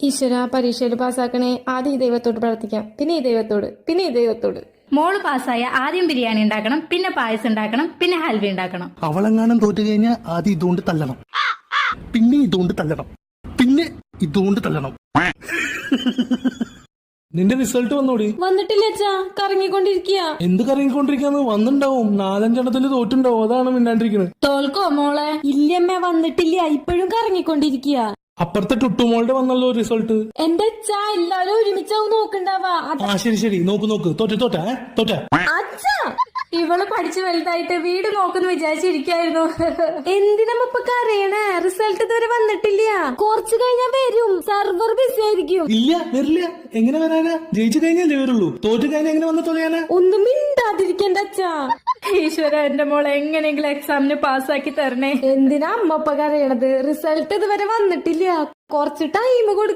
ഈശ്വര പരീക്ഷയിൽ പാസ്സാക്കണേ. ആദ്യം ഈ ദൈവത്തോട് പ്രാർത്ഥിക്കാം, പിന്നെ ഈ ദൈവത്തോട്, പിന്നെ ഈ ദൈവത്തോട്. മോള് പാസ്സായ ആദ്യം ബിരിയാണി ഉണ്ടാക്കണം, പിന്നെ പായസം ഉണ്ടാക്കണം, പിന്നെ ഹൽവ ഉണ്ടാക്കണം. അവളെങ്ങാനും തോറ്റു കഴിഞ്ഞാൽ ആദ്യം ഇതുകൊണ്ട് തല്ലണം, പിന്നെ ഇതുകൊണ്ട് തല്ലണം, പിന്നെ ഇതുകൊണ്ട് തല്ലണം. നിന്റെ റിസൾട്ട് വന്നോടി? വന്നിട്ടില്ല അച്ഛാ, കറങ്ങിക്കൊണ്ടിരിക്കുക. എന്ത് കറങ്ങിക്കൊണ്ടിരിക്കാന്ന്? വന്നിണ്ടാവും, 4-5 തോറ്റുണ്ടാവും, അതാണ് മിണ്ടാണ്ടിരിക്കുന്നത്. തോൽക്കോ മോളെ? ഇല്ലമ്മ വന്നിട്ടില്ല, ഇപ്പോഴും കറങ്ങിക്കൊണ്ടിരിക്കുക. അപ്പുറത്തെ ടുട്ടുമോളുടെ വന്നല്ലോ റിസൾട്ട്. എന്റെ അച്ഛാ എല്ലാരും ഒരുമിച്ചാവും നോക്കണ്ടാവാ. ശരി നോക്ക് തോറ്റ. അച്ഛാ ഇവള് പഠിച്ചു വലുതായിട്ട് വീട് നോക്കുന്നു വിചാരിച്ചിരിക്കായിരുന്നു. എന്തിനമ്മ ഇപ്പൊ കരയണേ? റിസൾട്ട് ഇതുവരെ വന്നിട്ടില്ല, കുറച്ചു കഴിഞ്ഞാ വരും. സർവർ ബിസി ആയിരിക്കും. ഇല്ല, വരില്ല. എങ്ങനെ വരാനാ? ജയിച്ചു കഴിഞ്ഞാലേ വരുള്ളൂ. തോറ്റു കഴിഞ്ഞാൽ എങ്ങനെ വന്ന് തൊലയാനാ? ഒന്നും മിണ്ടാതിരിക്കണ്ട അച്ഛാ. ഈശ്വര, എന്റെ മോളെ എങ്ങനെയെങ്കിലും എക്സാമിന് പാസ്സാക്കി തരണേ. എന്തിനാ അമ്മ ഇപ്പൊ കരയണത്? റിസൾട്ട് ഇതുവരെ വന്നിട്ടില്ല, കുറച്ച് ടൈം കൊടുക്ക.